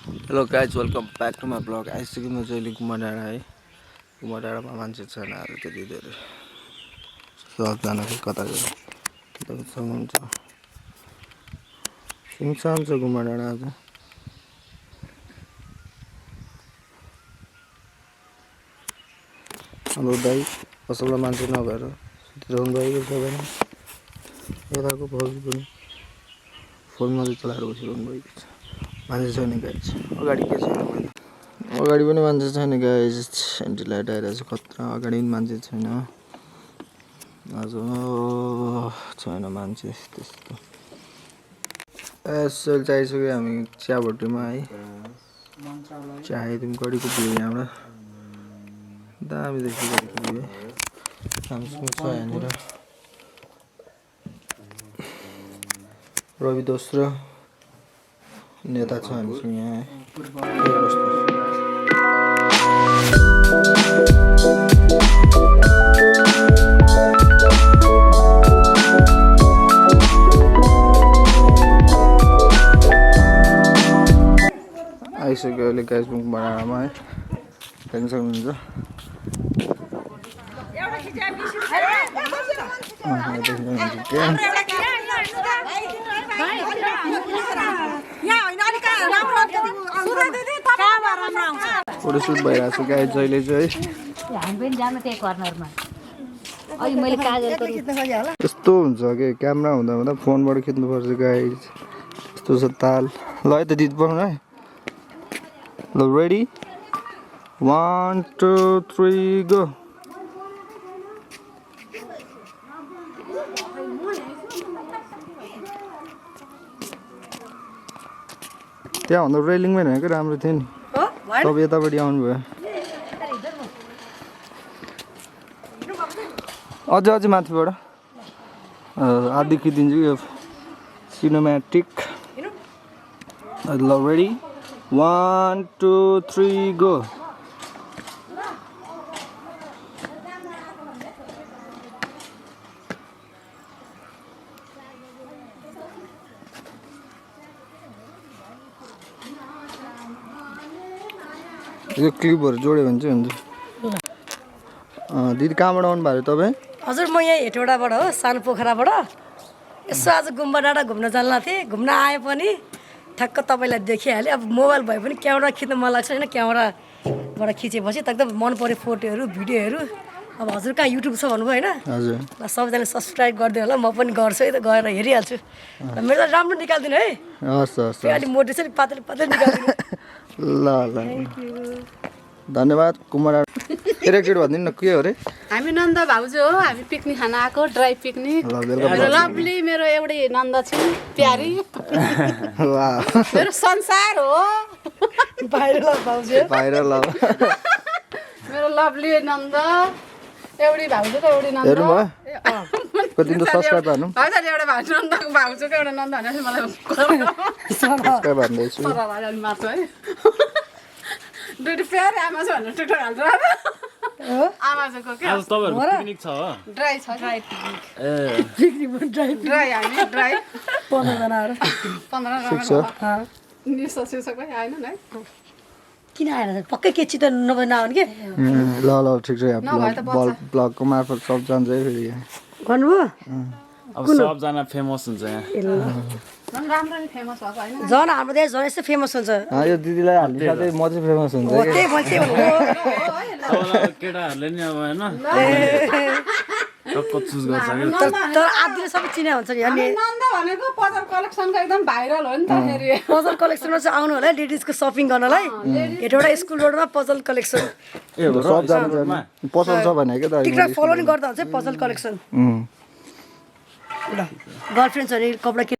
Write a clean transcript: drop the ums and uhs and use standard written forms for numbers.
Hello guys, welcome back to my vlog. आइसक्यो म चाहिँ गुम्बा डाँडा है। गुम्बा डाँडामा मान्छे छैन आज त्यति धेरै। सबजनाको कता गयो सक्नुहुन्छ। सुनसान छ गुम्बा डाँडा आज। हेलो दाइ, कसैलाई मान्छे नभएर सुतिरहनु भएको छ भने यताको भाउजू पनि फोन मात्रै चलाएर बसिरहनु भएको छ। मान्छे छैन गाइस। अगाडि के छैन भने अगाडि पनि मान्छे छैन गाइस। एन्टी लाइट आइरहेछ खतरा। अगाडि पनि मान्छे छैन। आज छैन मान्छे त्यस्तो। एसएल चाहिसक्यो हामी चियाभट्टीमा है। चाहिदिउँ गडीको भ्यू यहाँबाट दामी देखियो गडीको भ्यू। हामीसँग छ यहाँनिर रवि दोस्रो नेता छ हामीसँग यहाँ आइसक्यो अहिले कालिम्पोङ डाँडामा है। देख्न सक्नुहुन्छ फोटोसुट भइरहेको छ गाइस जहिले चाहिँ। यस्तो हुन्छ कि क्यामेरा हुँदा हुँदा फोनबाट खिच्नुपर्छ गाइस। यस्तो छ ताल। ल है त दिदी बनाउनु है। ल रेडी 1 2 3 गो। त्यहाँ भन्दा रेलिङमा हेरेको राम्रो थियो नि। तपाईँ यतापट्टि आउनुभयो। अझै माथिबाट आधी खिचिदिन्छु यो सिनेमेटिक। ल रेडी 1 2 3 गो। यो क्लिपहरु जोड्यो भने चाहिँ हुन्छ। दिदी कहाँबाट आउनु भएको तपाईँ? हजुर म यहाँ हेटौडाबाट हो, सानो पोखराबाट। यसो आज गुम्बा डाँडा घुम्न जान्ला थिएँ। घुम्न आए पनि ठ्याक्क तपाईँलाई देखिहालेँ। अब मोबाइल भए पनि क्यामेरा खिच्न मन लाग्छ होइन। क्यामेराबाट खिचेपछि एकदम मन पर्यो फोटोहरू भिडियोहरू। अब हजुर कहाँ युट्युब छ भन्नुभयो होइन? हजुर। ल सबैजनाले सब्सक्राइब गरिदिनु होला। म पनि गर्छु है त, गएर हेरिहाल्छु। मेरो त राम्रो निकालिदिनु है। हस् हस्। अलिक मोटो छ नि, पातलो पातलो निकालिदिनु। ल ल धन्यवाद। कुमार एरेक्टेड भनिदिनु न के हो रे? हामी नन्द भाउजू हो। हामी पिकनिक खान आएको, ड्राई पिकनिक। मेरो लभली मेरो एउटै नन्द छिन् प्यारी। मेरो संसार हो। बाहिर ल भाउजू। बाहिर ल। मेरो लभली नन्द एउटै भाउजू र एउटै नन्द। हेर्नु भयो? कति त सब्स्क्राइब गर्नु? भाउजूले एउटा भाउजू नन्दको भाउजूको एउटा नन्द भनेपछि मलाई सब्स्क्राइब गर्दैछु। मार्छ है। दुईटा प्यारी आमा छ भनेर टिकटक हाल्छ। आमाजको के? आज तपाईहरुको पिकनिक छ हो? ड्राई छ, dry picnic. Picnic dry dry हामी ड्राई 15 जनाहरु। 15 जना। निसा सिसकै आएन है। किन आएर पक्कै के चित नभए नआउने के? ल ल ठिक छ। ब्लगको मार्फत सब जान्छ है फेरि। भन्नुभयो? अब सबजना फेमस हुन्छ यहाँ। राम्रो नि फेमस भएको हैन? झन् हाम्रो देश झन् यस्तो फेमस हुन्छ। यो दिदीलाई हाल्ने साथै म चाहिँ फेमस हुन्छ हो त्यही मैले त्यही भनेको। अब केटाहरूले नि अब हैन टक्क चुज गर्छ के। तर आदिले सबै चिने हुन्छ नि। अनि नन्द भनेको पजल कलेक्सनको एकदम भाइरल हो नि त फेरि। पजल कलेक्सनमा चाहिँ आउनु होला लेडिजको सपिङ गर्नलाई। हेटौडा स्कुल रोडमा पजल कलेक्सन। ए सब जान्छ पसल छ भने के त टिकटक फलो नि गर्दा हुन्छ पजल कलेक्सन। ल गर्लफ्रेन्ड्सहरु कपडा